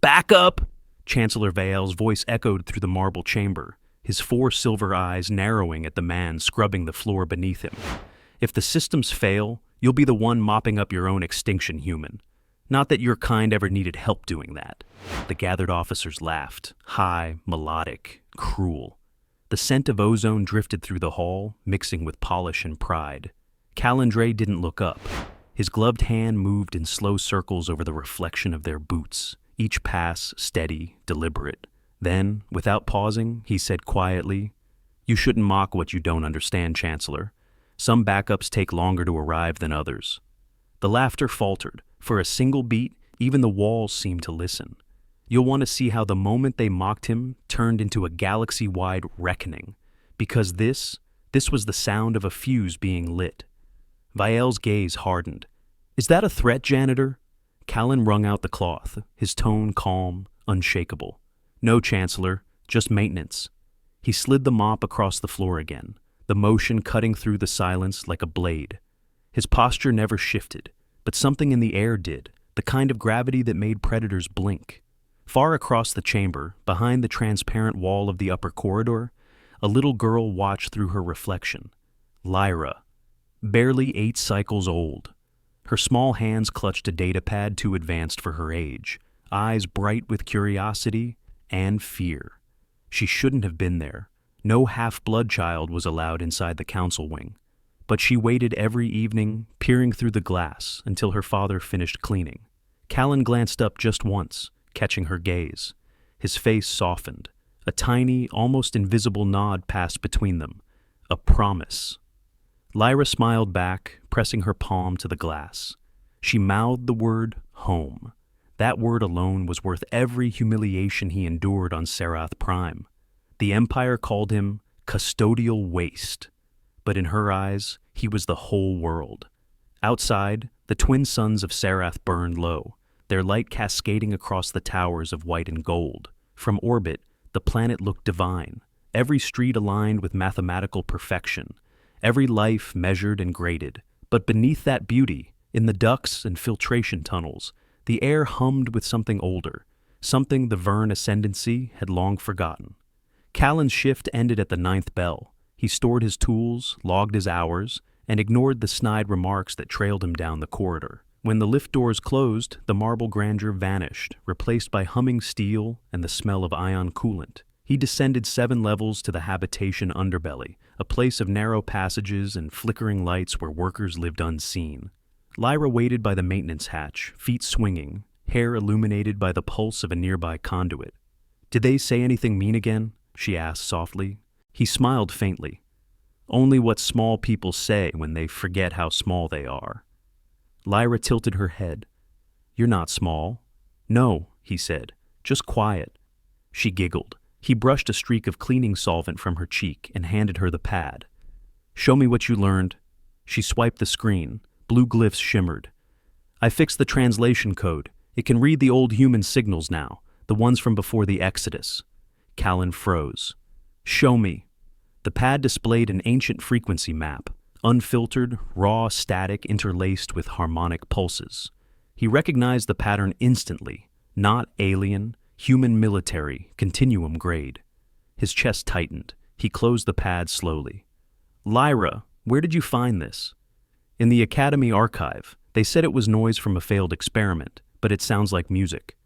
Back up! Chancellor Vael's voice echoed through the marble chamber, his 4 silver eyes narrowing at the man scrubbing the floor beneath him. If the systems fail, you'll be the one mopping up your own extinction, human. Not that your kind ever needed help doing that. The gathered officers laughed, high, melodic, cruel. The scent of ozone drifted through the hall, mixing with polish and pride. Calendray didn't look up. His gloved hand moved in slow circles over the reflection of their boots, each pass steady, deliberate. Then, without pausing, he said quietly, "You shouldn't mock what you don't understand, Chancellor. Some backups take longer to arrive than others." The laughter faltered. For a single beat, even the walls seemed to listen. You'll want to see how the moment they mocked him turned into a galaxy-wide reckoning, because this was the sound of a fuse being lit. Vael's gaze hardened. "Is that a threat, janitor?" Callan wrung out the cloth, his tone calm, unshakable. "No, Chancellor, just maintenance." He slid the mop across the floor again, the motion cutting through the silence like a blade. His posture never shifted, but something in the air did, the kind of gravity that made predators blink. Far across the chamber, behind the transparent wall of the upper corridor, a little girl watched through her reflection. Lyra, barely 8 cycles old. Her small hands clutched a datapad too advanced for her age, eyes bright with curiosity and fear. She shouldn't have been there. No half-blood child was allowed inside the council wing. But she waited every evening, peering through the glass until her father finished cleaning. Callan glanced up just once, catching her gaze. His face softened. A tiny, almost invisible nod passed between them. A promise. Lyra smiled back, pressing her palm to the glass. She mouthed the word home. That word alone was worth every humiliation he endured on Serath Prime. The Empire called him custodial waste. But in her eyes, he was the whole world. Outside, the twin suns of Serath burned low, their light cascading across the towers of white and gold. From orbit, the planet looked divine, every street aligned with mathematical perfection, every life measured and graded. But beneath that beauty, in the ducts and filtration tunnels, the air hummed with something older, something the Verne ascendancy had long forgotten. Callan's shift ended at the 9th bell. He stored his tools, logged his hours, and ignored the snide remarks that trailed him down the corridor. When the lift doors closed, the marble grandeur vanished, replaced by humming steel and the smell of ion coolant. He descended 7 levels to the habitation underbelly, a place of narrow passages and flickering lights where workers lived unseen. Lyra waited by the maintenance hatch, feet swinging, hair illuminated by the pulse of a nearby conduit. "Did they say anything mean again?" she asked softly. He smiled faintly. "Only what small people say when they forget how small they are." Lyra tilted her head. "You're not small." "No," he said, "just quiet." She giggled. He brushed a streak of cleaning solvent from her cheek and handed her the pad. "Show me what you learned." She swiped the screen. Blue glyphs shimmered. "I fixed the translation code. It can read the old human signals now, the ones from before the Exodus." Callan froze. "Show me." The pad displayed an ancient frequency map, unfiltered, raw static interlaced with harmonic pulses. He recognized the pattern instantly. Not alien, human military, continuum grade. His chest tightened. He closed the pad slowly. "Lyra, where did you find this?" "In the Academy archive. They said it was noise from a failed experiment, but it sounds like music."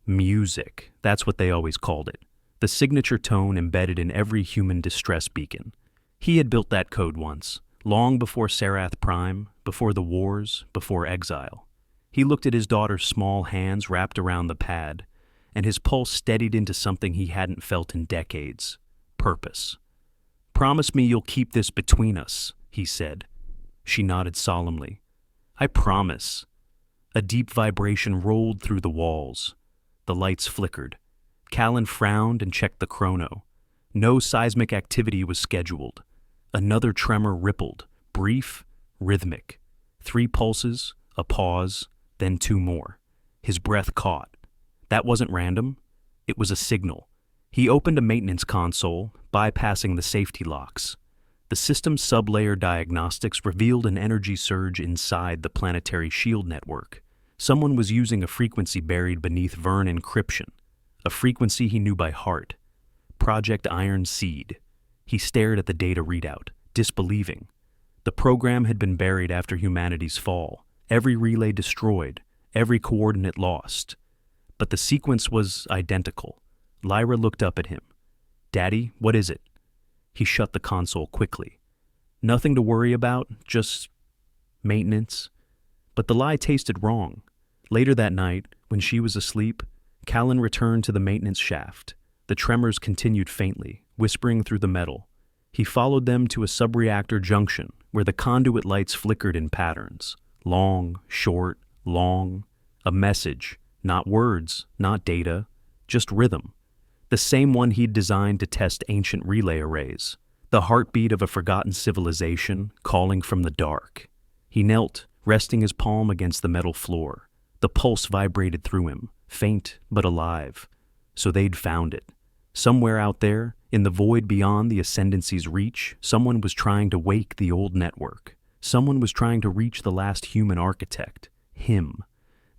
Music, that's what they always called it. The signature tone embedded in every human distress beacon. He had built that code once, long before Serath Prime, before the wars, before exile. He looked at his daughter's small hands wrapped around the pad, and his pulse steadied into something he hadn't felt in decades. Purpose. "Promise me you'll keep this between us," he said. She nodded solemnly. "I promise." A deep vibration rolled through the walls. The lights flickered. Callan frowned and checked the chrono. No seismic activity was scheduled. Another tremor rippled, brief, rhythmic. 3 pulses, a pause, then 2 more. His breath caught. That wasn't random. It was a signal. He opened a maintenance console, bypassing the safety locks. The system's sublayer diagnostics revealed an energy surge inside the planetary shield network. Someone was using a frequency buried beneath Vern encryption, a frequency he knew by heart. Project Iron Seed. He stared at the data readout, disbelieving. The program had been buried after humanity's fall, every relay destroyed, every coordinate lost. But the sequence was identical. Lyra looked up at him. "Daddy, what is it?" He shut the console quickly. "Nothing to worry about, just maintenance." But the lie tasted wrong. Later that night, when she was asleep, Callan returned to the maintenance shaft. The tremors continued faintly, whispering through the metal. He followed them to a subreactor junction, where the conduit lights flickered in patterns. Long, short, long. A message, not words, not data, just rhythm. The same one he'd designed to test ancient relay arrays. The heartbeat of a forgotten civilization calling from the dark. He knelt, resting his palm against the metal floor. The pulse vibrated through him, faint but alive. So they'd found it. Somewhere out there, in the void beyond the Ascendancy's reach, someone was trying to wake the old network. Someone was trying to reach the last human architect, him.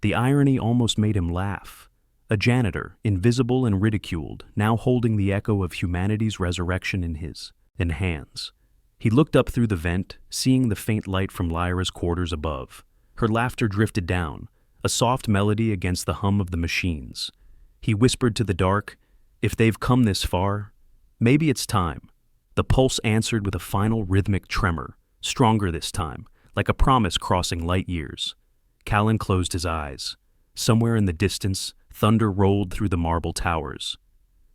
The irony almost made him laugh. A janitor, invisible and ridiculed, now holding the echo of humanity's resurrection in his hands. He looked up through the vent, seeing the faint light from Lyra's quarters above. Her laughter drifted down, a soft melody against the hum of the machines. He whispered to the dark, "If they've come this far, maybe it's time." The pulse answered with a final rhythmic tremor, stronger this time, like a promise crossing light years. Callan closed his eyes. Somewhere in the distance, thunder rolled through the marble towers.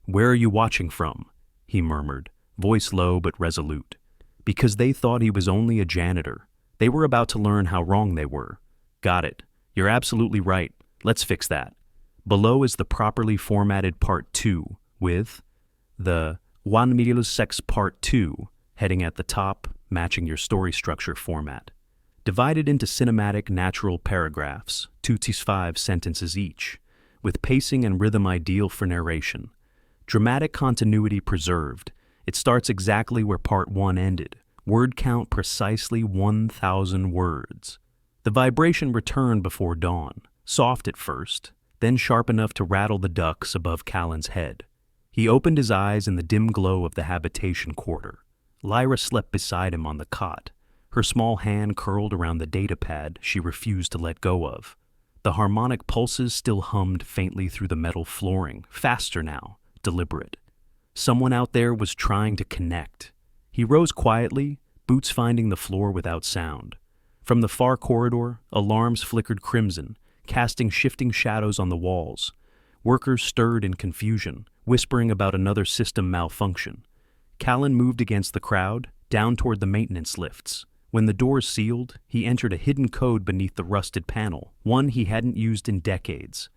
"Where are you watching from?" he murmured, voice low but resolute. Because they thought he was only a janitor. They were about to learn how wrong they were. "Got it. You're absolutely right. Let's fix that." Below is the properly formatted Part 2, with the 1,6 Part 2 heading at the top, matching your story structure format. Divided into cinematic, natural paragraphs, 2 to 5 sentences each, with pacing and rhythm ideal for narration. Dramatic continuity preserved. It starts exactly where Part 1 ended, word count precisely 1,000 words. The vibration returned before dawn, soft at first, then sharp enough to rattle the ducks above Callan's head. He opened his eyes in the dim glow of the habitation quarter. Lyra slept beside him on the cot, her small hand curled around the datapad she refused to let go of. The harmonic pulses still hummed faintly through the metal flooring, faster now, deliberate. Someone out there was trying to connect. He rose quietly, boots finding the floor without sound. From the far corridor, alarms flickered crimson, casting shifting shadows on the walls. Workers stirred in confusion, whispering about another system malfunction. Callan moved against the crowd, down toward the maintenance lifts. When the doors sealed, he entered a hidden code beneath the rusted panel, one he hadn't used in decades.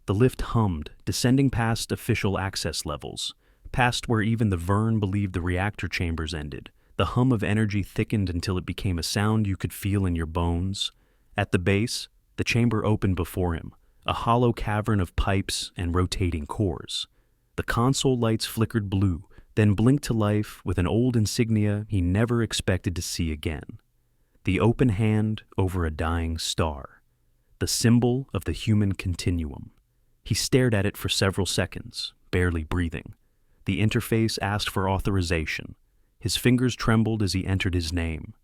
The lift hummed, descending past official access levels, past where even the Vern believed the reactor chambers ended. The hum of energy thickened until it became a sound you could feel in your bones. At the base, the chamber opened before him, a hollow cavern of pipes and rotating cores. The console lights flickered blue, then blinked to life with an old insignia he never expected to see again. The open hand over a dying star, the symbol of the human continuum. He stared at it for several seconds, barely breathing. The interface asked for authorization. His fingers trembled as he entered his name.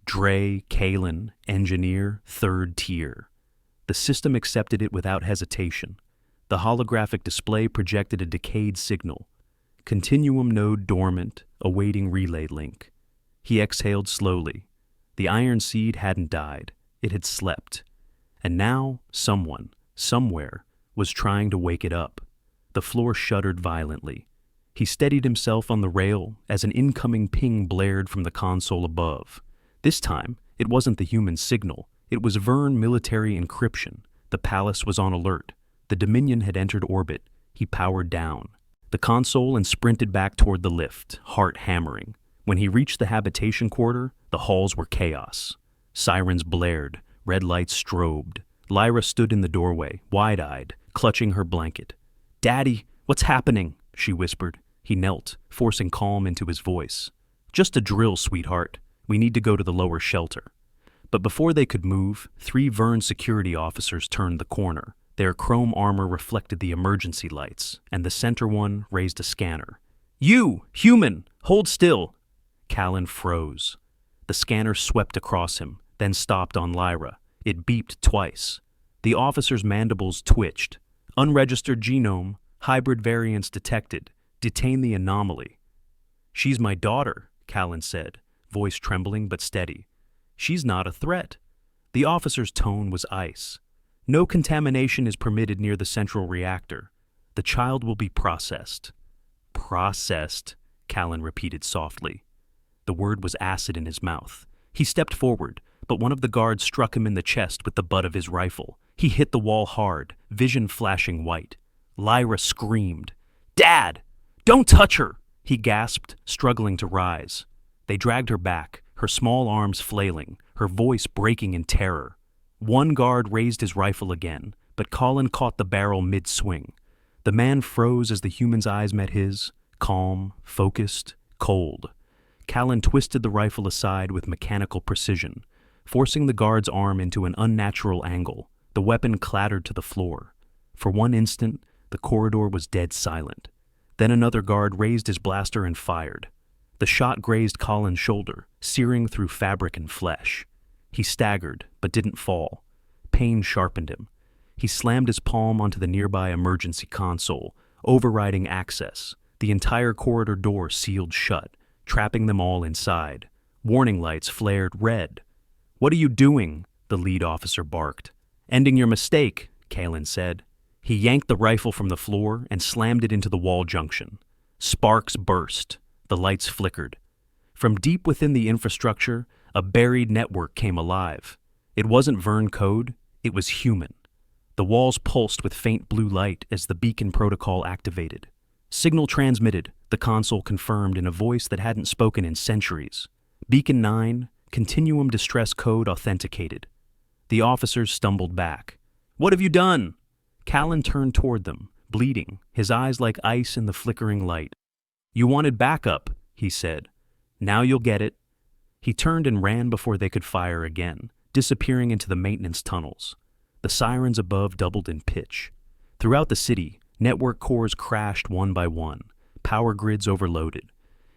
Dre, Callan, engineer, 3rd tier. The system accepted it without hesitation. The holographic display projected a decayed signal. Continuum node dormant, awaiting relay link. He exhaled slowly. The iron seed hadn't died. It had slept. And now, someone, somewhere, was trying to wake it up. The floor shuddered violently. He steadied himself on the rail as an incoming ping blared from the console above. This time, it wasn't the human signal. It was Vern military encryption. The palace was on alert. The Dominion had entered orbit. He powered down the console and sprinted back toward the lift, heart hammering. When he reached the habitation quarter, the halls were chaos. Sirens blared. Red lights strobed. Lyra stood in the doorway, wide-eyed, clutching her blanket. "Daddy, what's happening?" she whispered. He knelt, forcing calm into his voice. "Just a drill, sweetheart. We need to go to the lower shelter." But before they could move, 3 Vern security officers turned the corner. Their chrome armor reflected the emergency lights, and the center one raised a scanner. "You, human, hold still!" Callan froze. The scanner swept across him, then stopped on Lyra. It beeped twice. The officer's mandibles twitched. "Unregistered genome, hybrid variants detected. Detain the anomaly." "She's my daughter," Callan said, voice trembling but steady. "She's not a threat." The officer's tone was ice. "No contamination is permitted near the central reactor. The child will be processed." "Processed," Callan repeated softly. The word was acid in his mouth. He stepped forward, but one of the guards struck him in the chest with the butt of his rifle. He hit the wall hard, vision flashing white. Lyra screamed. "Dad! Don't touch her!" he gasped, struggling to rise. They dragged her back, her small arms flailing, her voice breaking in terror. One guard raised his rifle again, but Colin caught the barrel mid-swing. The man froze as the human's eyes met his, calm, focused, cold. Callan twisted the rifle aside with mechanical precision, forcing the guard's arm into an unnatural angle. The weapon clattered to the floor. For one instant, the corridor was dead silent. Then another guard raised his blaster and fired. The shot grazed Colin's shoulder, searing through fabric and flesh. He staggered, but didn't fall. Pain sharpened him. He slammed his palm onto the nearby emergency console, overriding access. The entire corridor door sealed shut, trapping them all inside. Warning lights flared red. "What are you doing?" the lead officer barked. "Ending your mistake," Callan said. He yanked the rifle from the floor and slammed it into the wall junction. Sparks burst. The lights flickered. From deep within the infrastructure, a buried network came alive. It wasn't Vern code, it was human. The walls pulsed with faint blue light as the beacon protocol activated. "Signal transmitted," the console confirmed in a voice that hadn't spoken in centuries. "Beacon 9, Continuum Distress Code authenticated." The officers stumbled back. "What have you done?" Callan turned toward them, bleeding, his eyes like ice in the flickering light. "You wanted backup," he said. "Now you'll get it." He turned and ran before they could fire again, disappearing into the maintenance tunnels. The sirens above doubled in pitch. Throughout the city, network cores crashed one by one, power grids overloaded.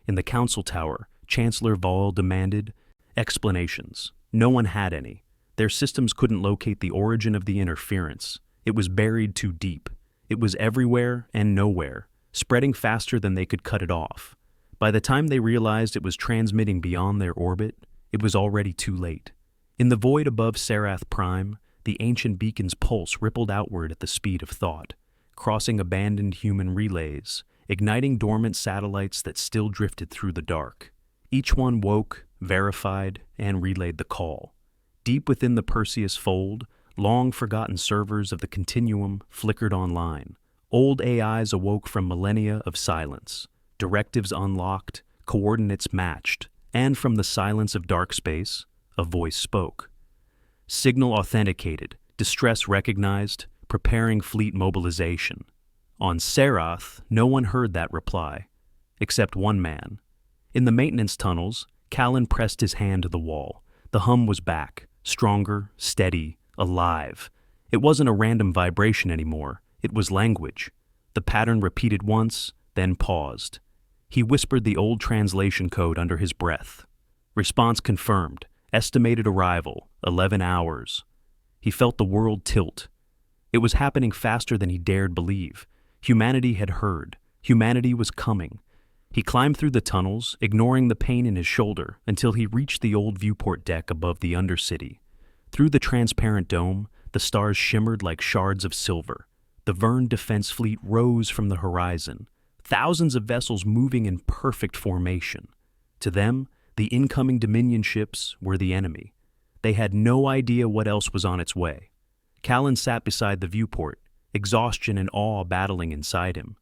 In the council tower, Chancellor Vall demanded explanations. No one had any. Their systems couldn't locate the origin of the interference. It was buried too deep. It was everywhere and nowhere, spreading faster than they could cut it off. By the time they realized it was transmitting beyond their orbit, it was already too late. In the void above Sarath Prime, the ancient beacon's pulse rippled outward at the speed of thought, crossing abandoned human relays, igniting dormant satellites that still drifted through the dark. Each one woke, verified, and relayed the call. Deep within the Perseus fold, long-forgotten servers of the Continuum flickered online. Old AIs awoke from millennia of silence. Directives unlocked, coordinates matched, and from the silence of dark space, a voice spoke. Signal authenticated, distress recognized, preparing fleet mobilization. On Sarath, no one heard that reply, except one man. In the maintenance tunnels, Callan pressed his hand to the wall. The hum was back, stronger, steady, alive. It wasn't a random vibration anymore, it was language. The pattern repeated once, then paused. He whispered the old translation code under his breath. Response confirmed. Estimated arrival, 11 hours. He felt the world tilt. It was happening faster than he dared believe. Humanity had heard. Humanity was coming. He climbed through the tunnels, ignoring the pain in his shoulder, until he reached the old viewport deck above the Undercity. Through the transparent dome, the stars shimmered like shards of silver. The Vern Defense Fleet rose from the horizon, thousands of vessels moving in perfect formation. To them, the incoming Dominion ships were the enemy. They had no idea what else was on its way. Callan sat beside the viewport, exhaustion and awe battling inside him.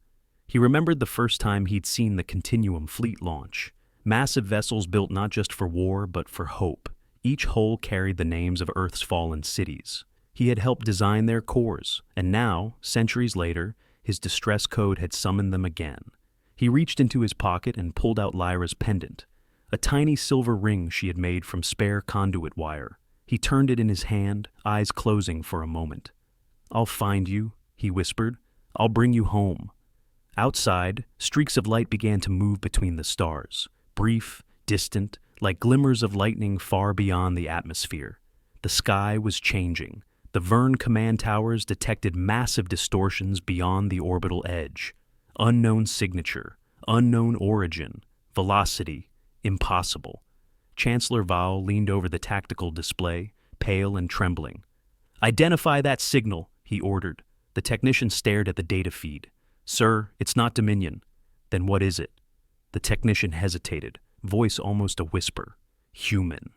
He remembered the first time he'd seen the Continuum fleet launch. Massive vessels built not just for war, but for hope. Each hull carried the names of Earth's fallen cities. He had helped design their cores, and now, centuries later, his distress code had summoned them again. He reached into his pocket and pulled out Lyra's pendant, a tiny silver ring she had made from spare conduit wire. He turned it in his hand, eyes closing for a moment. "I'll find you," he whispered. "I'll bring you home." Outside, streaks of light began to move between the stars, brief, distant, like glimmers of lightning far beyond the atmosphere. The sky was changing. The Verne command towers detected massive distortions beyond the orbital edge. Unknown signature, unknown origin, velocity, impossible. Chancellor Val leaned over the tactical display, pale and trembling. "Identify that signal," he ordered. The technician stared at the data feed. "Sir, it's not Dominion." "Then what is it?" The technician hesitated, voice almost a whisper. "Human."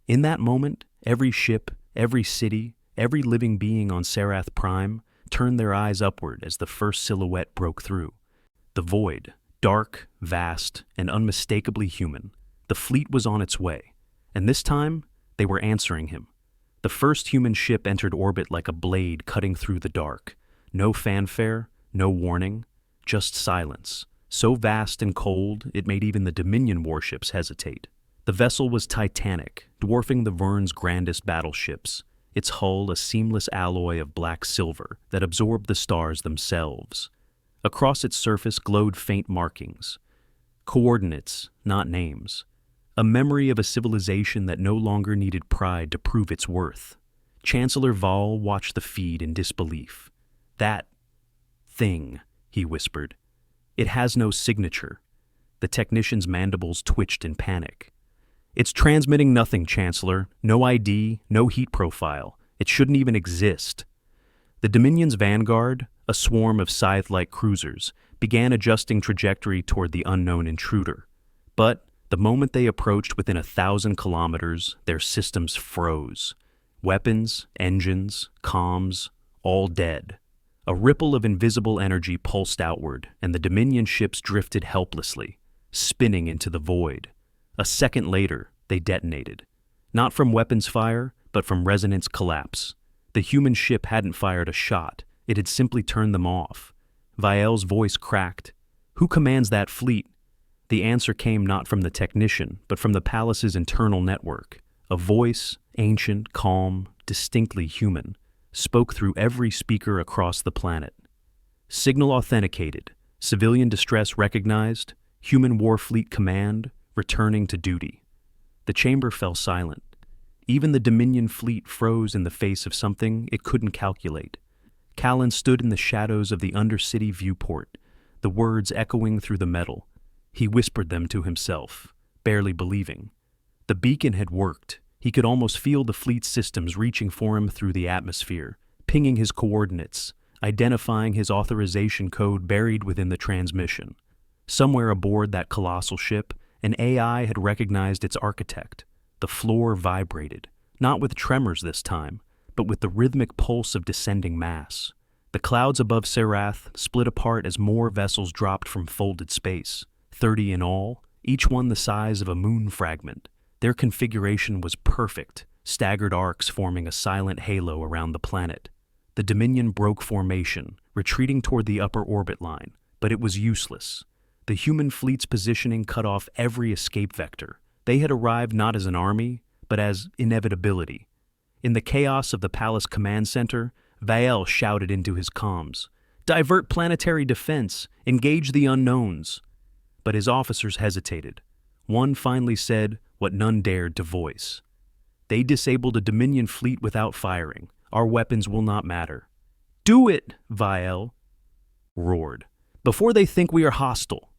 In that moment, every ship, every city, every living being on Sarath Prime turned their eyes upward as the first silhouette broke through. The void, dark, vast, and unmistakably human. The fleet was on its way, and this time they were answering him. The first human ship entered orbit like a blade cutting through the dark. No fanfare, no warning, just silence, so vast and cold it made even the Dominion warships hesitate. The vessel was titanic, dwarfing the Verne's grandest battleships, its hull a seamless alloy of black silver that absorbed the stars themselves. Across its surface glowed faint markings. Coordinates, not names. A memory of a civilization that no longer needed pride to prove its worth. Chancellor Val watched the feed in disbelief. "That thing," he whispered. "It has no signature." The technician's mandibles twitched in panic. "It's transmitting nothing, Chancellor. No ID, no heat profile. It shouldn't even exist." The Dominion's vanguard, a swarm of scythe-like cruisers, began adjusting trajectory toward the unknown intruder. But the moment they approached within 1,000 kilometers, their systems froze. Weapons, engines, comms, all dead. A ripple of invisible energy pulsed outward, and the Dominion ships drifted helplessly, spinning into the void. A second later, they detonated. Not from weapons fire, but from resonance collapse. The human ship hadn't fired a shot. It had simply turned them off. Vael's voice cracked. "Who commands that fleet?" The answer came not from the technician, but from the palace's internal network. A voice, ancient, calm, distinctly human, spoke through every speaker across the planet. "Signal authenticated. Civilian distress recognized. Human Warfleet Command, returning to duty." The chamber fell silent. Even the Dominion fleet froze in the face of something it couldn't calculate. Callan stood in the shadows of the Undercity viewport, the words echoing through the metal. He whispered them to himself, barely believing. The beacon had worked. He could almost feel the fleet's systems reaching for him through the atmosphere, pinging his coordinates, identifying his authorization code buried within the transmission. Somewhere aboard that colossal ship, an AI had recognized its architect. The floor vibrated, not with tremors this time, but with the rhythmic pulse of descending mass. The clouds above Sarath split apart as more vessels dropped from folded space, 30 in all, each one the size of a moon fragment. Their configuration was perfect, staggered arcs forming a silent halo around the planet. The Dominion broke formation, retreating toward the upper orbit line, but it was useless. The human fleet's positioning cut off every escape vector. They had arrived not as an army, but as inevitability. In the chaos of the palace command center, Vael shouted into his comms, "Divert planetary defense, engage the unknowns." But his officers hesitated. One finally said what none dared to voice. "They disabled a Dominion fleet without firing. Our weapons will not matter." "Do it!" Vael roared. "Before they think we are hostile."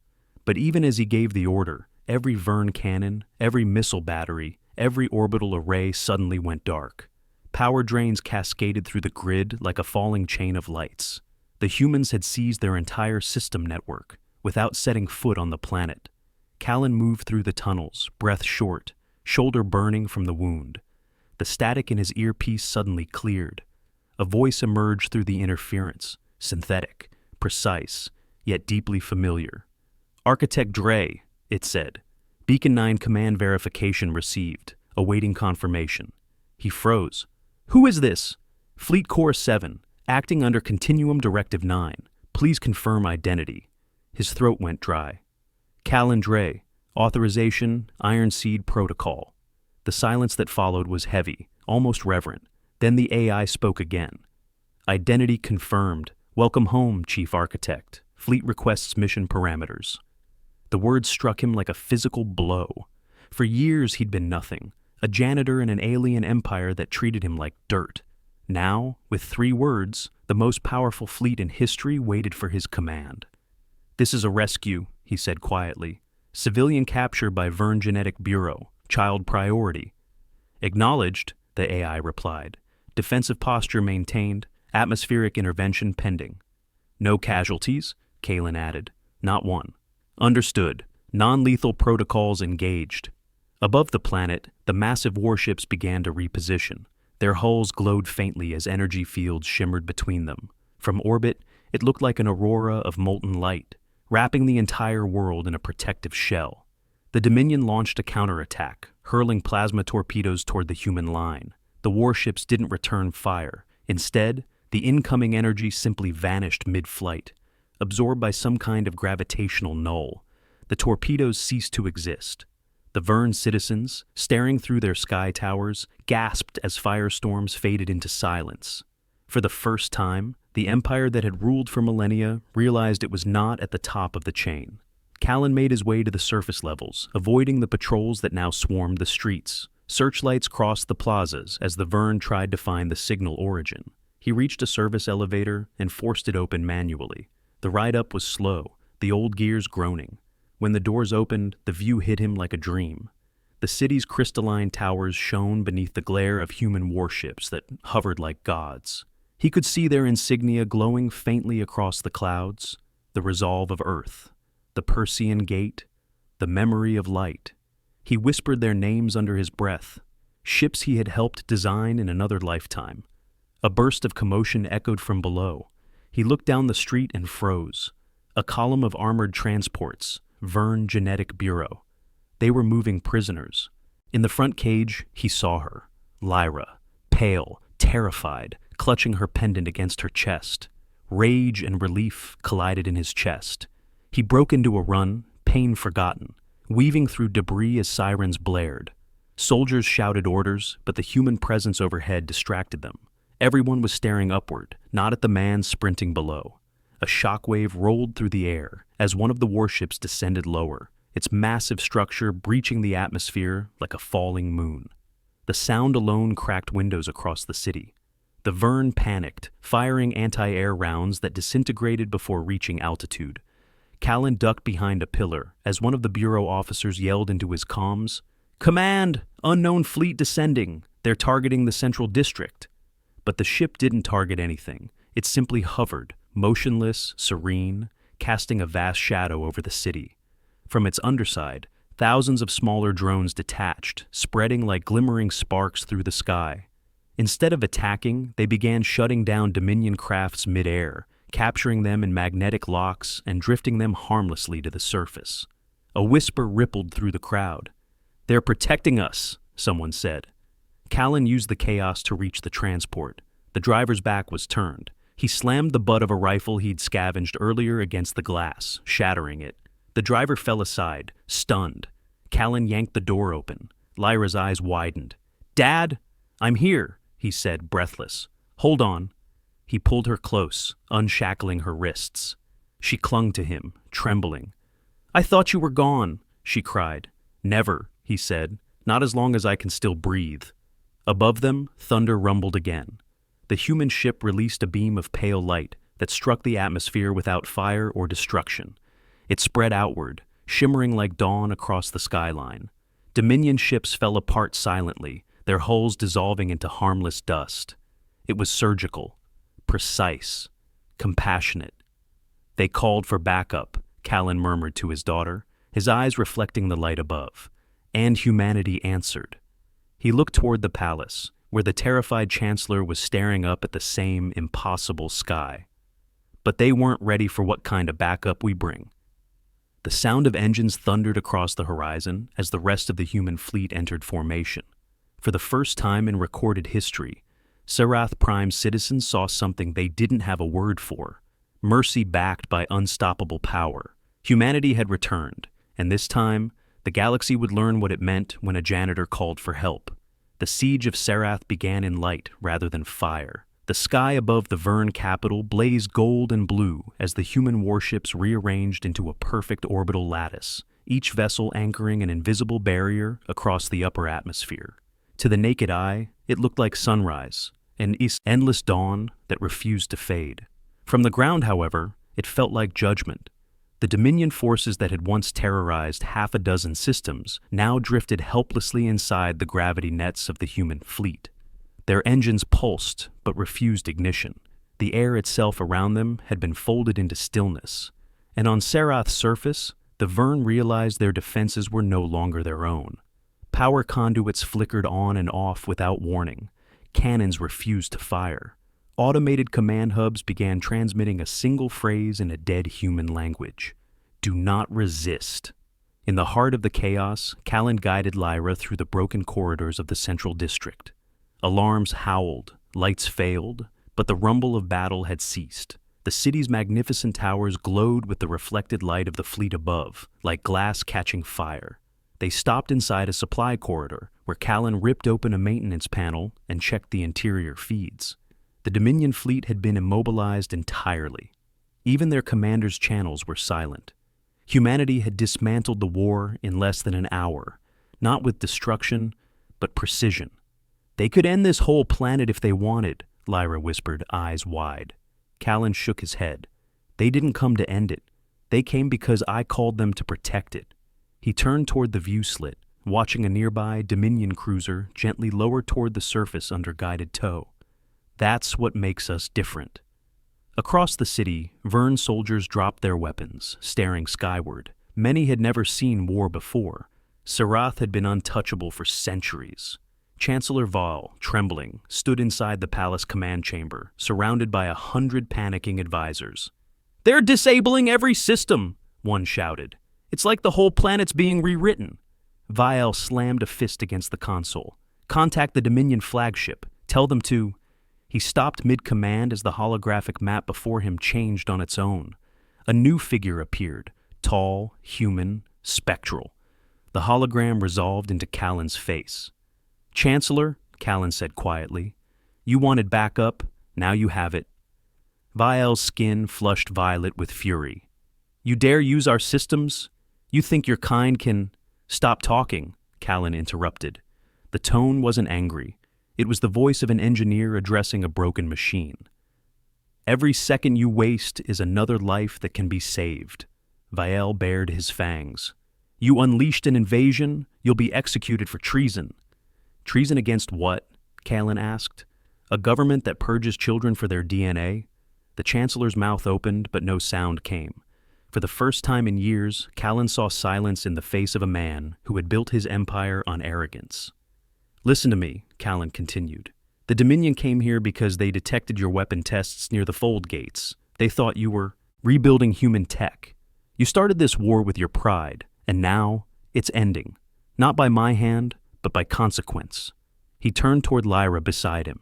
But even as he gave the order, every Verne cannon, every missile battery, every orbital array suddenly went dark. Power drains cascaded through the grid like a falling chain of lights. The humans had seized their entire system network, without setting foot on the planet. Callan moved through the tunnels, breath short, shoulder burning from the wound. The static in his earpiece suddenly cleared. A voice emerged through the interference, synthetic, precise, yet deeply familiar. "Architect Dre," it said. "Beacon 9 command verification received, awaiting confirmation." He froze. "Who is this?" "Fleet Corps 7, acting under Continuum Directive 9. Please confirm identity." His throat went dry. "Callan Dre, authorization, Iron Seed Protocol." The silence that followed was heavy, almost reverent. Then the AI spoke again. Identity confirmed. Welcome home, Chief Architect. Fleet requests mission parameters. The words struck him like a physical blow. For years he'd been nothing, a janitor in an alien empire that treated him like dirt. Now, with 3 words, the most powerful fleet in history waited for his command. This is a rescue, he said quietly. Civilian capture by Verne Genetic Bureau. Child priority. Acknowledged, the AI replied. Defensive posture maintained. Atmospheric intervention pending. No casualties, Kalen added. Not one. Understood. Non-lethal protocols engaged. Above the planet, the massive warships began to reposition. Their hulls glowed faintly as energy fields shimmered between them. From orbit, it looked like an aurora of molten light, wrapping the entire world in a protective shell. The Dominion launched a counterattack, hurling plasma torpedoes toward the human line. The warships didn't return fire. Instead, the incoming energy simply vanished mid-flight, absorbed by some kind of gravitational null. The torpedoes ceased to exist. The Verne citizens, staring through their sky towers, gasped as firestorms faded into silence. For the first time, the empire that had ruled for millennia realized it was not at the top of the chain. Callan made his way to the surface levels, avoiding the patrols that now swarmed the streets. Searchlights crossed the plazas as the Verne tried to find the signal origin. He reached a service elevator and forced it open manually. The ride up was slow, the old gears groaning. When the doors opened, the view hit him like a dream. The city's crystalline towers shone beneath the glare of human warships that hovered like gods. He could see their insignia glowing faintly across the clouds, the resolve of Earth, the Persean Gate, the memory of light. He whispered their names under his breath, ships he had helped design in another lifetime. A burst of commotion echoed from below. He looked down the street and froze. A column of armored transports, Verne Genetic Bureau. They were moving prisoners. In the front cage, he saw her, Lyra, pale, terrified, clutching her pendant against her chest. Rage and relief collided in his chest. He broke into a run, pain forgotten, weaving through debris as sirens blared. Soldiers shouted orders, but the human presence overhead distracted them. Everyone was staring upward, not at the man sprinting below. A shockwave rolled through the air as one of the warships descended lower, its massive structure breaching the atmosphere like a falling moon. The sound alone cracked windows across the city. The Verne panicked, firing anti-air rounds that disintegrated before reaching altitude. Callan ducked behind a pillar as one of the Bureau officers yelled into his comms, "Command! Unknown fleet descending! They're targeting the Central District." But the ship didn't target anything. It simply hovered, motionless, serene, casting a vast shadow over the city. From its underside, thousands of smaller drones detached, spreading like glimmering sparks through the sky. Instead of attacking, they began shutting down Dominion crafts mid-air, capturing them in magnetic locks and drifting them harmlessly to the surface. A whisper rippled through the crowd. "They're protecting us," someone said. Callan used the chaos to reach the transport. The driver's back was turned. He slammed the butt of a rifle he'd scavenged earlier against the glass, shattering it. The driver fell aside, stunned. Callan yanked the door open. Lyra's eyes widened. "Dad, I'm here," he said, breathless. "Hold on." He pulled her close, unshackling her wrists. She clung to him, trembling. "I thought you were gone," she cried. "Never," he said. "Not as long as I can still breathe." Above them, thunder rumbled again. The human ship released a beam of pale light that struck the atmosphere without fire or destruction. It spread outward, shimmering like dawn across the skyline. Dominion ships fell apart silently, their hulls dissolving into harmless dust. It was surgical, precise, compassionate. "They called for backup," Callan murmured to his daughter, his eyes reflecting the light above. And humanity answered. He looked toward the palace, where the terrified chancellor was staring up at the same impossible sky. But they weren't ready for what kind of backup we bring. The sound of engines thundered across the horizon as the rest of the human fleet entered formation. For the first time in recorded history, Sarath Prime's citizens saw something they didn't have a word for: mercy backed by unstoppable power. Humanity had returned, and this time, The galaxy would learn what it meant when a janitor called for help. The siege of Serath began in light rather than fire. The sky above the Vern capital blazed gold and blue as the human warships rearranged into a perfect orbital lattice, each vessel anchoring an invisible barrier across the upper atmosphere. To the naked eye, it looked like sunrise, an endless dawn that refused to fade. From the ground, however, it felt like judgment. The Dominion forces that had once terrorized half a dozen systems now drifted helplessly inside the gravity nets of the human fleet. Their engines pulsed but refused ignition. The air itself around them had been folded into stillness, and on Serath's surface, the Vern realized their defenses were no longer their own. Power conduits flickered on and off without warning. Cannons refused to fire. Automated command hubs began transmitting a single phrase in a dead human language. Do not resist. In the heart of the chaos, Callan guided Lyra through the broken corridors of the central district. Alarms howled, lights failed, but the rumble of battle had ceased. The city's magnificent towers glowed with the reflected light of the fleet above, like glass catching fire. They stopped inside a supply corridor, where Callan ripped open a maintenance panel and checked the interior feeds. The Dominion fleet had been immobilized entirely. Even their commanders' channels were silent. Humanity had dismantled the war in less than an hour, not with destruction, but precision. They could end this whole planet if they wanted, Lyra whispered, eyes wide. Callan shook his head. They didn't come to end it. They came because I called them to protect it. He turned toward the view slit, watching a nearby Dominion cruiser gently lower toward the surface under guided tow. That's what makes us different. Across the city, Vern soldiers dropped their weapons, staring skyward. Many had never seen war before. Serath had been untouchable for centuries. Chancellor Val, trembling, stood inside the palace command chamber, surrounded by 100 panicking advisors. "They're disabling every system," one shouted. "It's like the whole planet's being rewritten." Vial slammed a fist against the console. "Contact the Dominion flagship. Tell them to—" He stopped mid-command as the holographic map before him changed on its own. A new figure appeared, tall, human, spectral. The hologram resolved into Callan's face. "Chancellor," Callan said quietly, "you wanted backup, now you have it." Vial's skin flushed violet with fury. "You dare use our systems? You think your kind can—" "Stop talking," Callan interrupted. The tone wasn't angry. It was the voice of an engineer addressing a broken machine. "Every second you waste is another life that can be saved." Vial bared his fangs. "You unleashed an invasion, you'll be executed for treason." "Treason against what?" Callan asked. "A government that purges children for their DNA?" The Chancellor's mouth opened, but no sound came. For the first time in years, Callan saw silence in the face of a man who had built his empire on arrogance. "Listen to me," Callan continued. "The Dominion came here because they detected your weapon tests near the fold gates. They thought you were rebuilding human tech. You started this war with your pride, and now it's ending. Not by my hand, but by consequence." He turned toward Lyra beside him.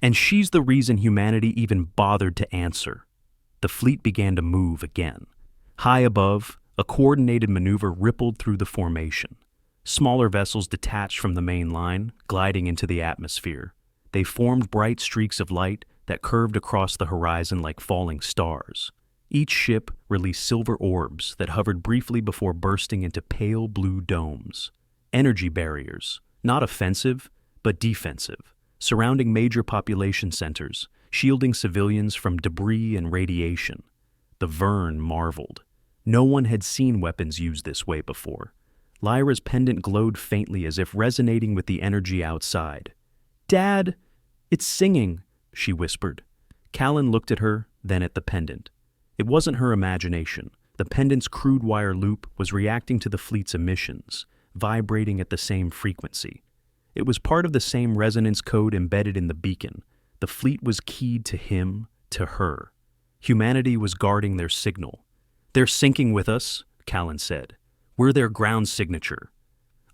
"And she's the reason humanity even bothered to answer." The fleet began to move again. High above, a coordinated maneuver rippled through the formation. Smaller vessels detached from the main line, gliding into the atmosphere. They formed bright streaks of light that curved across the horizon like falling stars. Each ship released silver orbs that hovered briefly before bursting into pale blue domes. Energy barriers, not offensive, but defensive, surrounding major population centers, shielding civilians from debris and radiation. The Vern marveled. No one had seen weapons used this way before. Lyra's pendant glowed faintly as if resonating with the energy outside. "Dad, it's singing," she whispered. Callan looked at her, then at the pendant. It wasn't her imagination. The pendant's crude wire loop was reacting to the fleet's emissions, vibrating at the same frequency. It was part of the same resonance code embedded in the beacon. The fleet was keyed to him, to her. Humanity was guarding their signal. "They're syncing with us," Callan said. "We're their ground signature."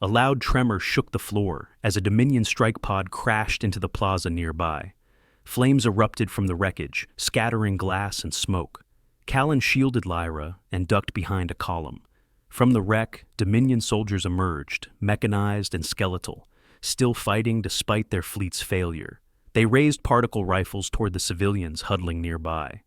A loud tremor shook the floor as a Dominion strike pod crashed into the plaza nearby. Flames erupted from the wreckage, scattering glass and smoke. Callan shielded Lyra and ducked behind a column. From the wreck, Dominion soldiers emerged, mechanized and skeletal, still fighting despite their fleet's failure. They raised particle rifles toward the civilians huddling nearby.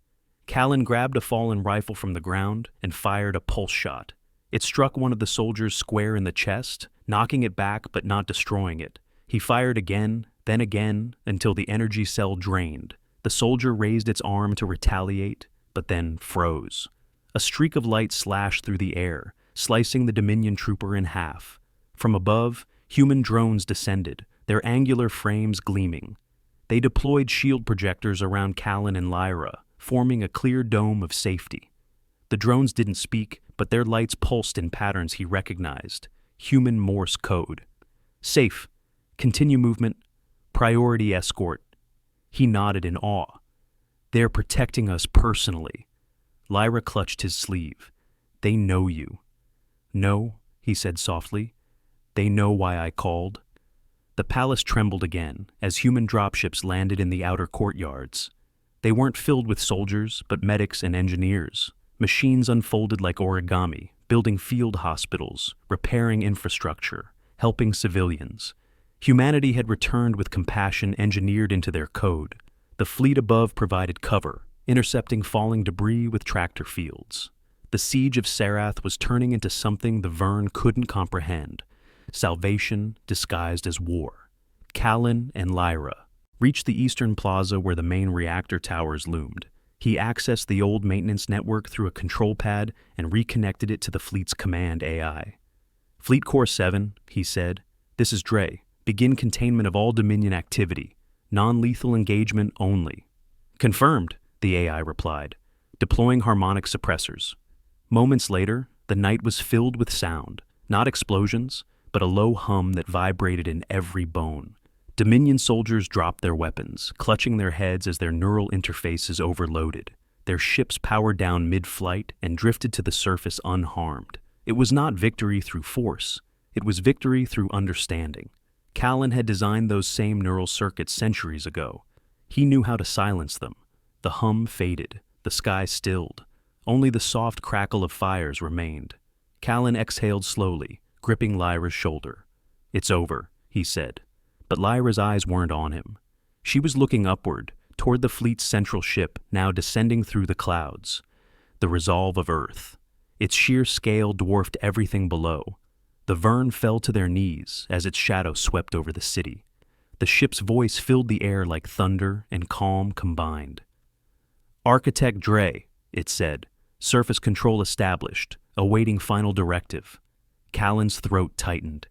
Callan grabbed a fallen rifle from the ground and fired a pulse shot. It struck one of the soldiers square in the chest, knocking it back but not destroying it. He fired again, until the energy cell drained. The soldier raised its arm to retaliate, but then froze. A streak of light slashed through the air, slicing the Dominion trooper in half. From above, human drones descended, their angular frames gleaming. They deployed shield projectors around Callan and Lyra, forming a clear dome of safety. The drones didn't speak, but their lights pulsed in patterns he recognized. Human Morse code. Safe. Continue movement. Priority escort. He nodded in awe. They're protecting us personally. Lyra clutched his sleeve. They know you. No, he said softly. They know why I called. The palace trembled again as human dropships landed in the outer courtyards. They weren't filled with soldiers, but medics and engineers. Machines unfolded like origami, building field hospitals, repairing infrastructure, helping civilians. Humanity had returned with compassion engineered into their code. The fleet above provided cover, intercepting falling debris with tractor fields. The siege of Sarath was turning into something the Vern couldn't comprehend. Salvation disguised as war. Callan and Lyra reached the eastern plaza where the main reactor towers loomed. He accessed the old maintenance network through a control pad and reconnected it to the fleet's command AI. Fleet Core 7, he said, this is Dre. Begin containment of all Dominion activity. Non-lethal engagement only. Confirmed, the AI replied, deploying harmonic suppressors. Moments later, the night was filled with sound, not explosions, but a low hum that vibrated in every bone. Dominion soldiers dropped their weapons, clutching their heads as their neural interfaces overloaded. Their ships powered down mid-flight and drifted to the surface unharmed. It was not victory through force. It was victory through understanding. Callan had designed those same neural circuits centuries ago. He knew how to silence them. The hum faded. The sky stilled. Only the soft crackle of fires remained. Callan exhaled slowly, gripping Lyra's shoulder. It's over, he said. But Lyra's eyes weren't on him. She was looking upward, toward the fleet's central ship, now descending through the clouds. The resolve of Earth. Its sheer scale dwarfed everything below. The Vern fell to their knees as its shadow swept over the city. The ship's voice filled the air like thunder and calm combined. Architect Dre, it said, surface control established, awaiting final directive. Callan's throat tightened.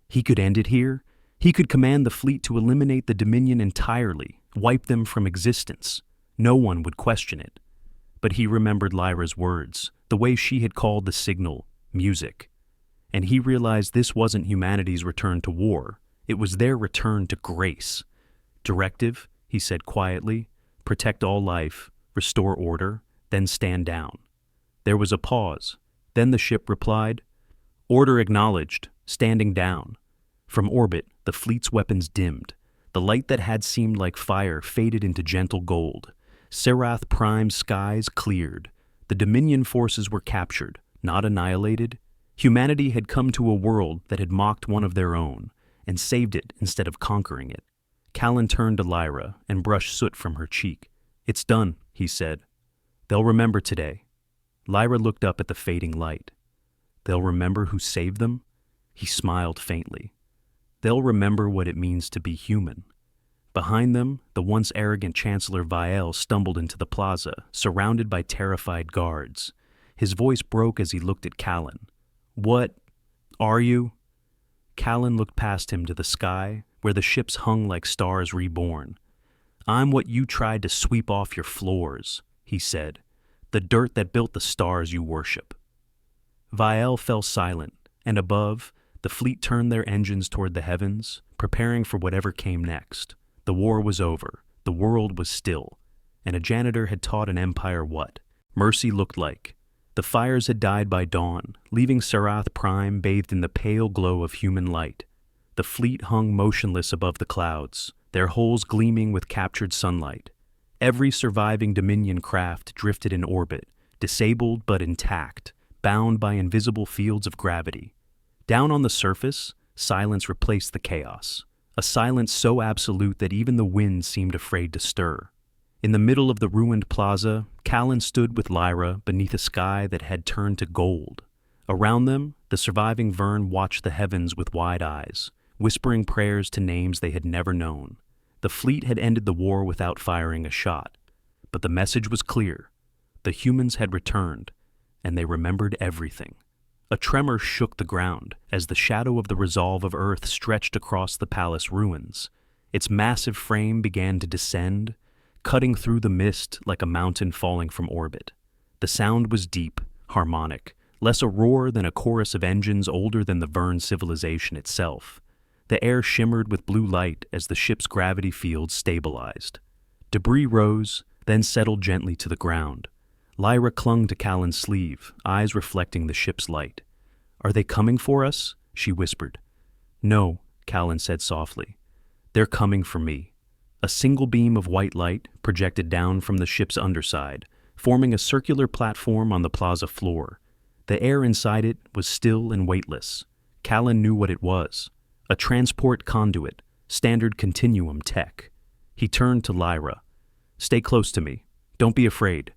He could end it here. He could command the fleet to eliminate the Dominion entirely, wipe them from existence. No one would question it. But he remembered Lyra's words, the way she had called the signal music. And he realized this wasn't humanity's return to war. It was their return to grace. Directive, he said quietly, protect all life, restore order, then stand down. There was a pause. Then the ship replied, order acknowledged, standing down. From orbit, the fleet's weapons dimmed. The light that had seemed like fire faded into gentle gold. Sarath Prime's skies cleared. The Dominion forces were captured, not annihilated. Humanity had come to a world that had mocked one of their own, and saved it instead of conquering it. Callan turned to Lyra and brushed soot from her cheek. It's done, he said. They'll remember today. Lyra looked up at the fading light. They'll remember who saved them? He smiled faintly. They'll remember what it means to be human. Behind them, the once arrogant Chancellor Vial stumbled into the plaza, surrounded by terrified guards. His voice broke as he looked at Callan. What are you? Callan looked past him to the sky, where the ships hung like stars reborn. I'm what you tried to sweep off your floors, he said. The dirt that built the stars you worship. Vial fell silent, and above, the fleet turned their engines toward the heavens, preparing for whatever came next. The war was over, the world was still, and a janitor had taught an empire what mercy looked like. The fires had died by dawn, leaving Sarath Prime bathed in the pale glow of human light. The fleet hung motionless above the clouds, their hulls gleaming with captured sunlight. Every surviving Dominion craft drifted in orbit, disabled but intact, bound by invisible fields of gravity. Down on the surface, silence replaced the chaos, a silence so absolute that even the wind seemed afraid to stir. In the middle of the ruined plaza, Callan stood with Lyra beneath a sky that had turned to gold. Around them, the surviving Vern watched the heavens with wide eyes, whispering prayers to names they had never known. The fleet had ended the war without firing a shot, but the message was clear. The humans had returned, and they remembered everything. A tremor shook the ground as the shadow of the resolve of Earth stretched across the palace ruins. Its massive frame began to descend, cutting through the mist like a mountain falling from orbit. The sound was deep, harmonic, less a roar than a chorus of engines older than the Vern civilization itself. The air shimmered with blue light as the ship's gravity field stabilized. Debris rose, then settled gently to the ground. Lyra clung to Callan's sleeve, eyes reflecting the ship's light. "Are they coming for us?" she whispered. "No," Callan said softly. "They're coming for me." A single beam of white light projected down from the ship's underside, forming a circular platform on the plaza floor. The air inside it was still and weightless. Callan knew what it was. A transport conduit, standard continuum tech. He turned to Lyra. "Stay close to me. Don't be afraid."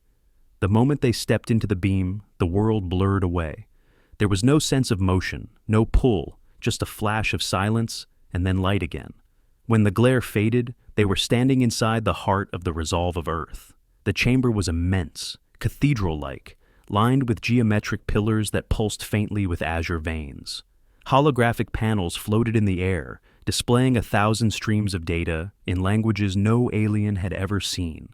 The moment they stepped into the beam, the world blurred away. There was no sense of motion, no pull, just a flash of silence and then light again. When the glare faded, they were standing inside the heart of the resolve of Earth. The chamber was immense, cathedral-like, lined with geometric pillars that pulsed faintly with azure veins. Holographic panels floated in the air, displaying 1,000 streams of data in languages no alien had ever seen.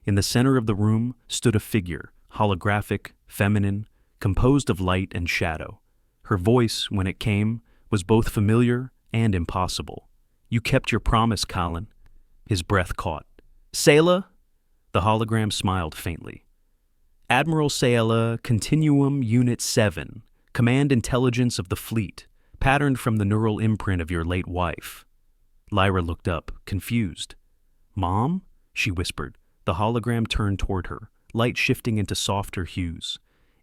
In the center of the room stood a figure, holographic, feminine, composed of light and shadow. Her voice, when it came, was both familiar and impossible. "You kept your promise, Callan." His breath caught. "Sayla?" The hologram smiled faintly. "Admiral Sayla, Continuum Unit 7, Command Intelligence of the Fleet, patterned from the neural imprint of your late wife." Lyra looked up, confused. "Mom?" she whispered. The hologram turned toward her, light shifting into softer hues.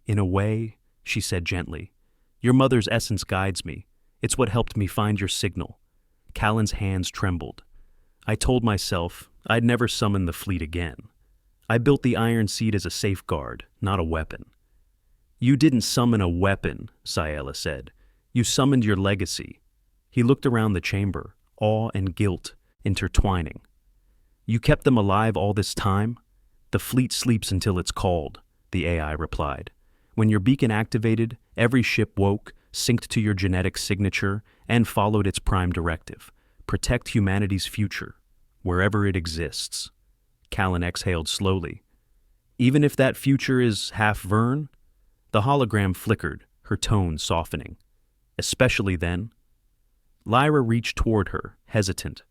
"In a way," she said gently, "your mother's essence guides me. It's what helped me find your signal." Callan's hands trembled. "I told myself I'd never summon the fleet again. I built the Iron Seed as a safeguard, not a weapon." "You didn't summon a weapon," Sayla said. "You summoned your legacy." He looked around the chamber, awe and guilt intertwining. "You kept them alive all this time?" "The fleet sleeps until it's called," the AI replied. "When your beacon activated, every ship woke, synced to your genetic signature, and followed its prime directive. Protect humanity's future, wherever it exists." Callan exhaled slowly. "Even if that future is half Vern?" The hologram flickered, her tone softening. "Especially then?" Lyra reached toward her, hesitant.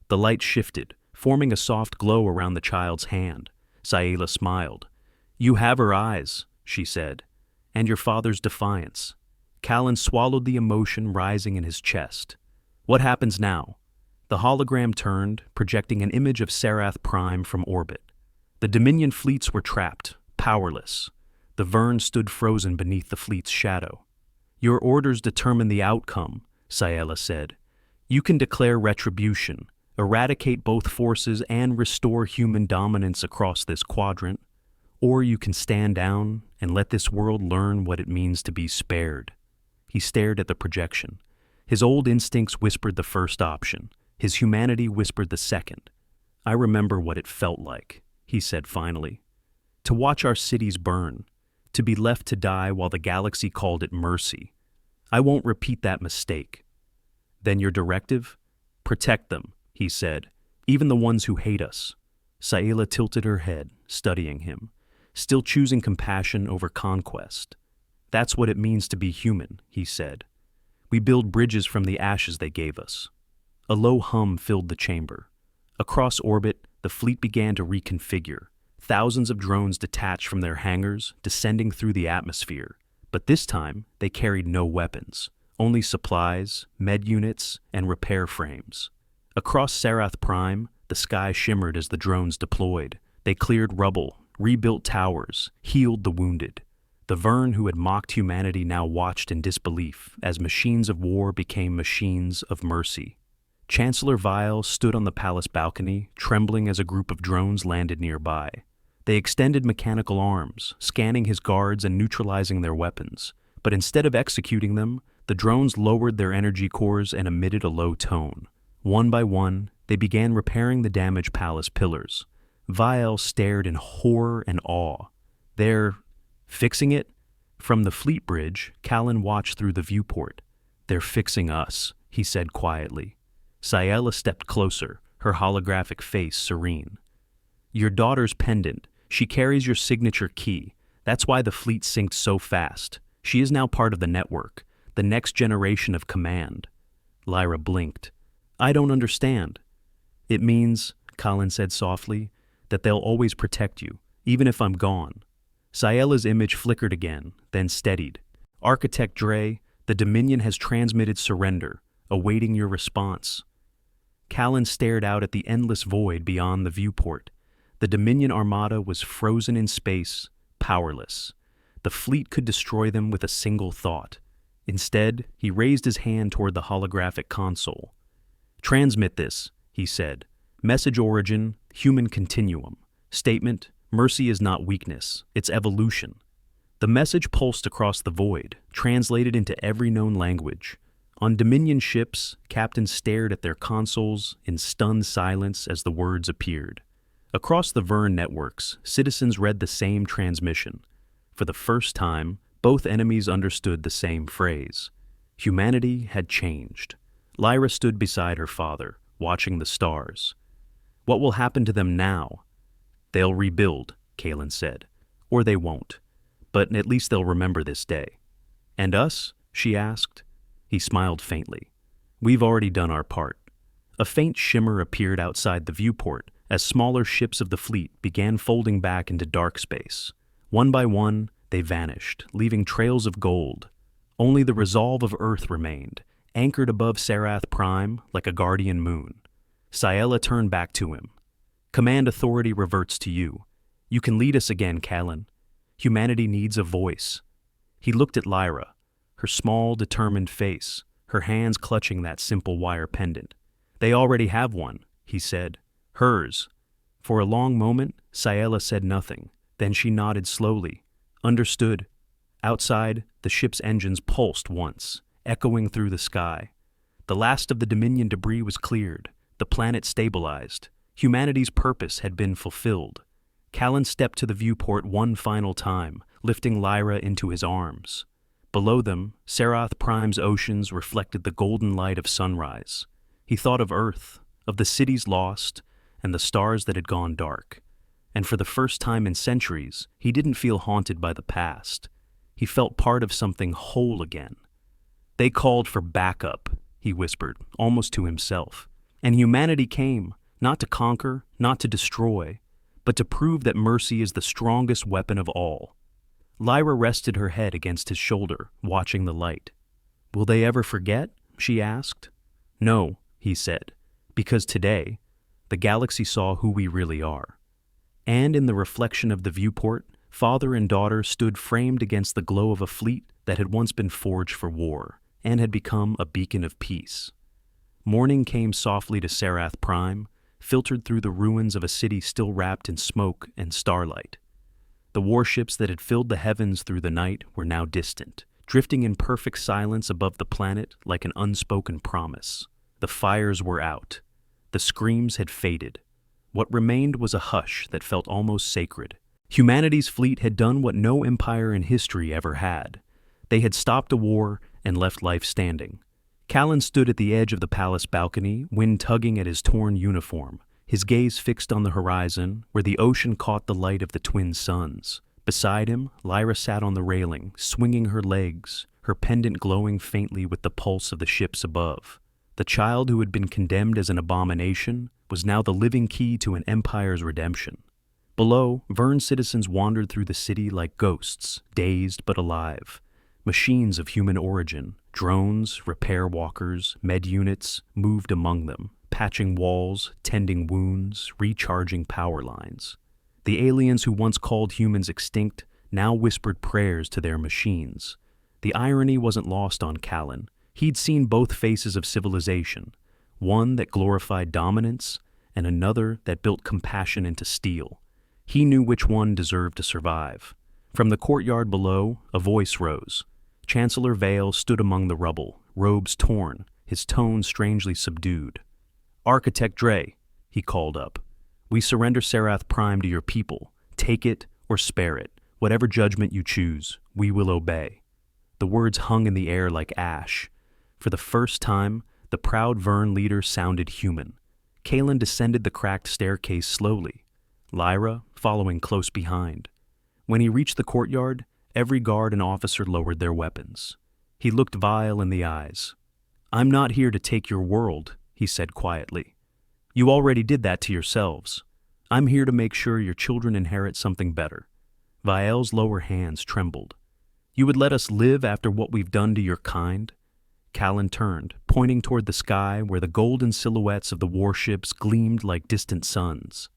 The light shifted, forming a soft glow around the child's hand. Sayla smiled. "You have her eyes," she said, "and your father's defiance." Callan swallowed the emotion rising in his chest. "What happens now?" The hologram turned, projecting an image of Sarath Prime from orbit. The Dominion fleets were trapped, powerless. The Vern stood frozen beneath the fleet's shadow. "Your orders determine the outcome," Sayla said. "You can declare retribution, eradicate both forces and restore human dominance across this quadrant, or you can stand down and let this world learn what it means to be spared." He stared at the projection. His old instincts whispered the first option. His humanity whispered the second. "I remember what it felt like," he said finally. "To watch our cities burn, to be left to die while the galaxy called it mercy. I won't repeat that mistake." "Then your directive?" "Protect them," he said, "even the ones who hate us." Sayla tilted her head, studying him, still choosing compassion over conquest. "That's what it means to be human," he said. "We build bridges from the ashes they gave us." A low hum filled the chamber. Across orbit, the fleet began to reconfigure. Thousands of drones detached from their hangars, descending through the atmosphere. But this time, they carried no weapons, only supplies, med units, and repair frames. Across Sarath Prime, the sky shimmered as the drones deployed. They cleared rubble, rebuilt towers, healed the wounded. The Vern who had mocked humanity now watched in disbelief as machines of war became machines of mercy. Chancellor Vile stood on the palace balcony, trembling as a group of drones landed nearby. They extended mechanical arms, scanning his guards and neutralizing their weapons. But instead of executing them, the drones lowered their energy cores and emitted a low tone. One by one, they began repairing the damaged palace pillars. Vile stared in horror and awe. "They're fixing it?" From the fleet bridge, Callan watched through the viewport. "They're fixing us," he said quietly. Ciela stepped closer, her holographic face serene. "Your daughter's pendant. She carries your signature key. That's why the fleet synced so fast. She is now part of the network, the next generation of command." Lyra blinked. "I don't understand." "It means," Colin said softly, "that they'll always protect you, even if I'm gone." Ciela's image flickered again, then steadied. "Architect Dre, the Dominion has transmitted surrender, awaiting your response." Callan stared out at the endless void beyond the viewport. The Dominion armada was frozen in space, powerless. The fleet could destroy them with a single thought. Instead, he raised his hand toward the holographic console. "Transmit this," he said. "Message origin, human continuum. Statement, mercy is not weakness, it's evolution." The message pulsed across the void, translated into every known language. On Dominion ships, captains stared at their consoles in stunned silence as the words appeared. Across the Vern networks, citizens read the same transmission. For the first time, both enemies understood the same phrase. Humanity had changed. Lyra stood beside her father, watching the stars. "What will happen to them now?" "They'll rebuild," Callan said. "Or they won't. But at least they'll remember this day." "And us?" she asked. He smiled faintly. "We've already done our part." A faint shimmer appeared outside the viewport as smaller ships of the fleet began folding back into dark space. One by one, they vanished, leaving trails of gold. Only the resolve of Earth remained, anchored above Sarath Prime like a guardian moon. Ciela turned back to him. "Command authority reverts to you. You can lead us again, Callan. Humanity needs a voice." He looked at Lyra, her small, determined face, her hands clutching that simple wire pendant. "They already have one," he said. "Hers." For a long moment, Ciela said nothing. Then she nodded slowly. "Understood." Outside, the ship's engines pulsed once, echoing through the sky. The last of the Dominion debris was cleared, the planet stabilized. Humanity's purpose had been fulfilled. Callan stepped to the viewport one final time, lifting Lyra into his arms. Below them, Sarath Prime's oceans reflected the golden light of sunrise. He thought of Earth, of the cities lost, and the stars that had gone dark. And for the first time in centuries, he didn't feel haunted by the past. He felt part of something whole again. "They called for backup," he whispered, almost to himself. "And humanity came, not to conquer, not to destroy, but to prove that mercy is the strongest weapon of all." Lyra rested her head against his shoulder, watching the light. "Will they ever forget?" she asked. "No," he said, "because today, the galaxy saw who we really are." And in the reflection of the viewport, father and daughter stood framed against the glow of a fleet that had once been forged for war and had become a beacon of peace. Morning came softly to Sarath Prime, filtered through the ruins of a city still wrapped in smoke and starlight. The warships that had filled the heavens through the night were now distant, drifting in perfect silence above the planet like an unspoken promise. The fires were out. The screams had faded. What remained was a hush that felt almost sacred. Humanity's fleet had done what no empire in history ever had. They had stopped a war and left life standing. Callan stood at the edge of the palace balcony, wind tugging at his torn uniform, his gaze fixed on the horizon, where the ocean caught the light of the twin suns. Beside him, Lyra sat on the railing, swinging her legs, her pendant glowing faintly with the pulse of the ships above. The child who had been condemned as an abomination was now the living key to an empire's redemption. Below, Vern citizens wandered through the city like ghosts, dazed but alive. Machines of human origin, drones, repair walkers, med units, moved among them, patching walls, tending wounds, recharging power lines. The aliens who once called humans extinct now whispered prayers to their machines. The irony wasn't lost on Callan. He'd seen both faces of civilization, one that glorified dominance and another that built compassion into steel. He knew which one deserved to survive. From the courtyard below, a voice rose. Chancellor Vale stood among the rubble, robes torn, his tone strangely subdued. "Architect Dre," he called up, "we surrender Serath Prime to your people. Take it or spare it. Whatever judgment you choose, we will obey." The words hung in the air like ash. For the first time, the proud Vern leader sounded human. Kalen descended the cracked staircase slowly, Lyra following close behind. When he reached the courtyard, every guard and officer lowered their weapons. He looked Vile in the eyes. "I'm not here to take your world," he said quietly. "You already did that to yourselves. I'm here to make sure your children inherit something better." Vile's lower hands trembled. "You would let us live after what we've done to your kind?" Callan turned, pointing toward the sky where the golden silhouettes of the warships gleamed like distant suns.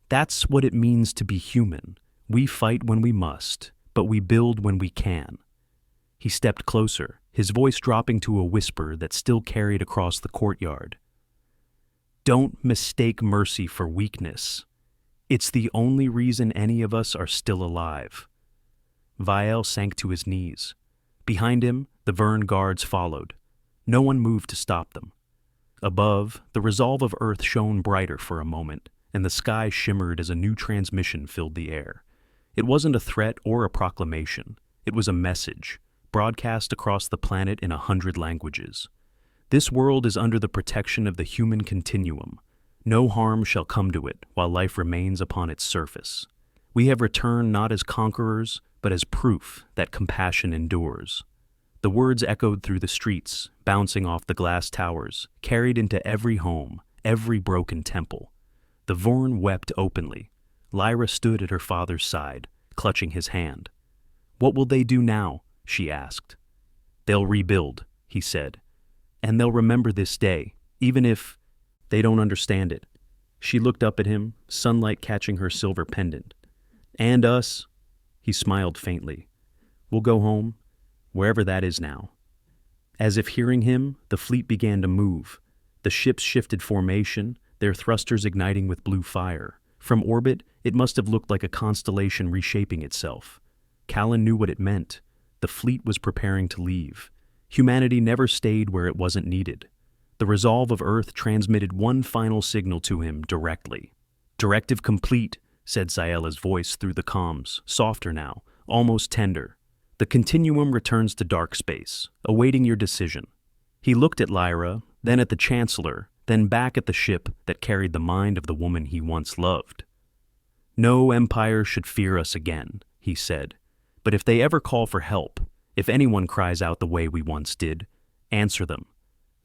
"That's what it means to be human. We fight when we must, but we build when we can." He stepped closer, his voice dropping to a whisper that still carried across the courtyard. "Don't mistake mercy for weakness. It's the only reason any of us are still alive." Vile sank to his knees. Behind him, the Vern guards followed. No one moved to stop them. Above, the resolve of Earth shone brighter for a moment, and the sky shimmered as a new transmission filled the air. It wasn't a threat or a proclamation. It was a message, broadcast across the planet in 100 languages. This world is under the protection of the human continuum. No harm shall come to it while life remains upon its surface. We have returned not as conquerors, but as proof that compassion endures. The words echoed through the streets, bouncing off the glass towers, carried into every home, every broken temple. The Vorn wept openly. Lyra stood at her father's side, clutching his hand. "What will they do now?" she asked. "They'll rebuild," he said. "And they'll remember this day, even if they don't understand it." She looked up at him, sunlight catching her silver pendant. "And us?" He smiled faintly. "We'll go home, wherever that is now." As if hearing him, the fleet began to move. The ships shifted formation, their thrusters igniting with blue fire. From orbit, it must have looked like a constellation reshaping itself. Callan knew what it meant. The fleet was preparing to leave. Humanity never stayed where it wasn't needed. The resolve of Earth transmitted one final signal to him directly. "Directive complete," said Zayela's voice through the comms, softer now, almost tender. "The continuum returns to dark space, awaiting your decision." He looked at Lyra, then at the Chancellor, then back at the ship that carried the mind of the woman he once loved. "No empire should fear us again," he said. "But if they ever call for help, if anyone cries out the way we once did, answer them."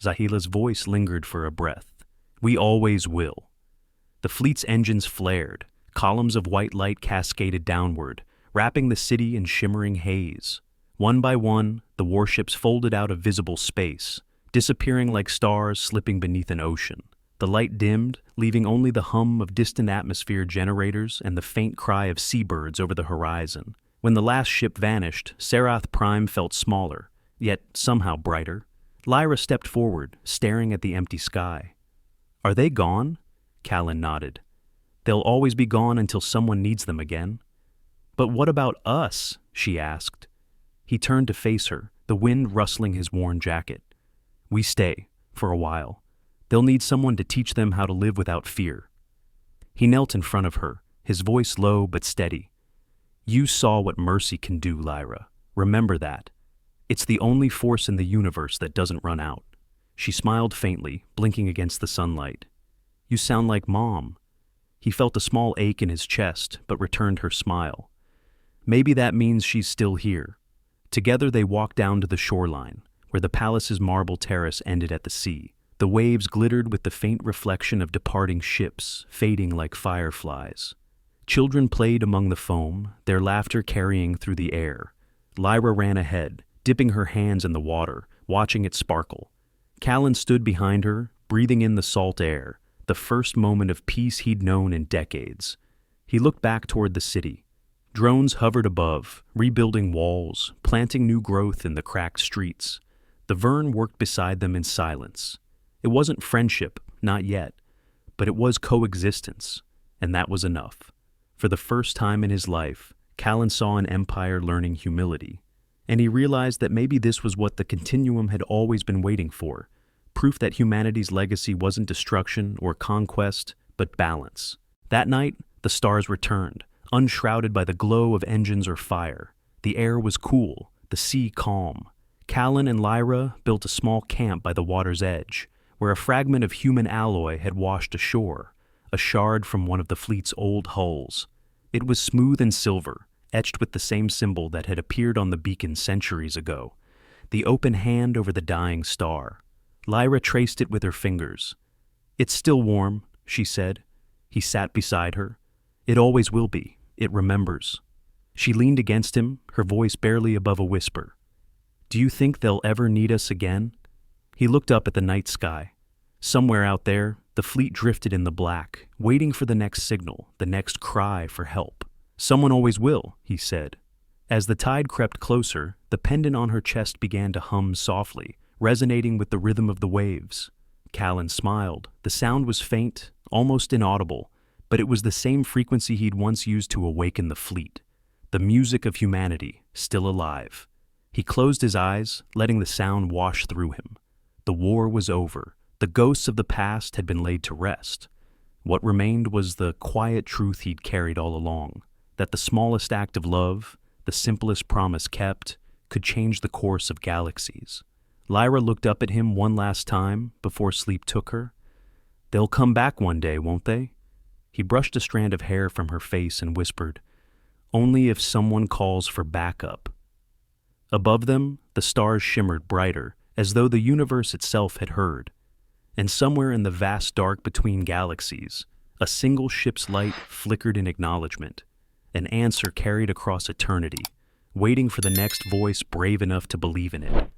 Zahela's voice lingered for a breath. "We always will." The fleet's engines flared. Columns of white light cascaded downward, wrapping the city in shimmering haze. One by one, the warships folded out of visible space, disappearing like stars slipping beneath an ocean. The light dimmed, leaving only the hum of distant atmosphere generators and the faint cry of seabirds over the horizon. When the last ship vanished, Serath Prime felt smaller, yet somehow brighter. Lyra stepped forward, staring at the empty sky. "Are they gone?" Callan nodded. "They'll always be gone until someone needs them again." "But what about us?" she asked. He turned to face her, the wind rustling his worn jacket. "We stay, for a while. They'll need someone to teach them how to live without fear." He knelt in front of her, his voice low but steady. "You saw what mercy can do, Lyra. Remember that. It's the only force in the universe that doesn't run out." She smiled faintly, blinking against the sunlight. "You sound like Mom." He felt a small ache in his chest, but returned her smile. "Maybe that means she's still here." Together they walked down to the shoreline, where the palace's marble terrace ended at the sea. The waves glittered with the faint reflection of departing ships, fading like fireflies. Children played among the foam, their laughter carrying through the air. Lyra ran ahead, dipping her hands in the water, watching it sparkle. Callan stood behind her, breathing in the salt air, the first moment of peace he'd known in decades. He looked back toward the city. Drones hovered above, rebuilding walls, planting new growth in the cracked streets. The Vern worked beside them in silence. It wasn't friendship, not yet, but it was coexistence, and that was enough. For the first time in his life, Callan saw an empire learning humility, and he realized that maybe this was what the Continuum had always been waiting for, proof that humanity's legacy wasn't destruction or conquest, but balance. That night, the stars returned, unshrouded by the glow of engines or fire. The air was cool, the sea calm. Callan and Lyra built a small camp by the water's edge, where a fragment of human alloy had washed ashore, a shard from one of the fleet's old hulls. It was smooth and silver, etched with the same symbol that had appeared on the beacon centuries ago, the open hand over the dying star. Lyra traced it with her fingers. "It's still warm," she said. He sat beside her. "It always will be. It remembers." She leaned against him, her voice barely above a whisper. "Do you think they'll ever need us again?" He looked up at the night sky. Somewhere out there, the fleet drifted in the black, waiting for the next signal, the next cry for help. "Someone always will," he said. As the tide crept closer, the pendant on her chest began to hum softly, resonating with the rhythm of the waves. Callan smiled. The sound was faint, almost inaudible, but it was the same frequency he'd once used to awaken the fleet. The music of humanity, still alive. He closed his eyes, letting the sound wash through him. The war was over. The ghosts of the past had been laid to rest. What remained was the quiet truth he'd carried all along, that the smallest act of love, the simplest promise kept, could change the course of galaxies. Lyra looked up at him one last time before sleep took her. "They'll come back one day, won't they?" He brushed a strand of hair from her face and whispered, "Only if someone calls for backup." Above them, the stars shimmered brighter, as though the universe itself had heard. And somewhere in the vast dark between galaxies, a single ship's light flickered in acknowledgement, an answer carried across eternity, waiting for the next voice brave enough to believe in it.